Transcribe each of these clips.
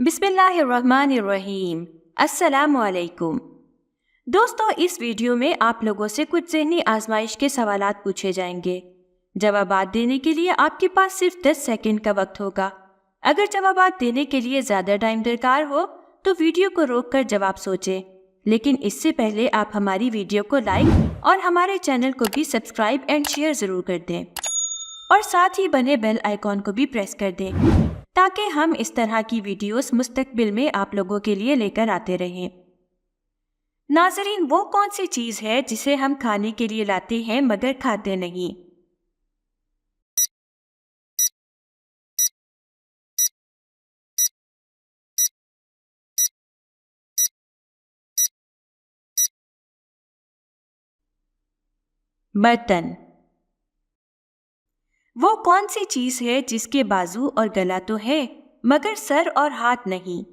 बिस्मिल्लाहिर्रहमानिर्रहीम। अस्सलामुअलैकुम। दोस्तों, इस वीडियो में आप लोगों से कुछ ज़हनी आजमाइश के सवालात पूछे जाएंगे। जवाबात देने के लिए आपके पास सिर्फ 10 सेकंड का वक्त होगा। अगर जवाबात देने के लिए ज़्यादा टाइम दरकार हो तो वीडियो को रोककर जवाब सोचें, लेकिन इससे पहले आप हमारी वीडियो को लाइक और हमारे चैनल को भी सब्सक्राइब एंड शेयर ज़रूर कर दें और साथ ही बने बेल आइकॉन को भी प्रेस कर दें ताकि हम इस तरह की वीडियोस मुस्तकबिल में आप लोगों के लिए लेकर आते रहें। नाज़रीन, वो कौन सी चीज़ है जिसे हम खाने के लिए लाते हैं मगर खाते नहीं? बर्तन। वो कौन सी चीज़ है जिसके बाजू और गला तो है मगर सर और हाथ नहीं?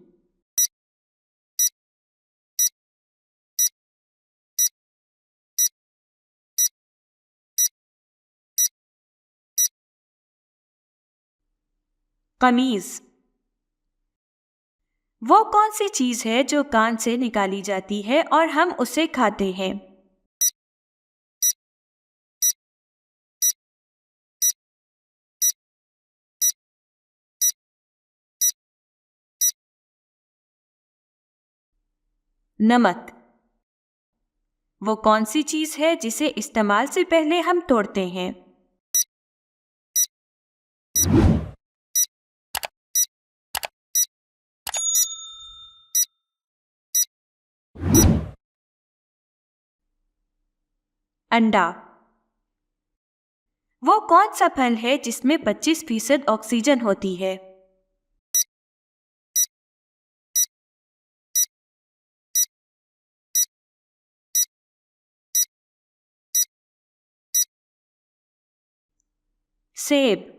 कमीज़। वो कौन सी चीज़ है जो कान से निकाली जाती है और हम उसे खाते हैं? नमक। वो कौन सी चीज़ है जिसे इस्तेमाल से पहले हम तोड़ते हैं? अंडा। वो कौन सा फल है जिसमें 25% ऑक्सीजन होती है? सेब।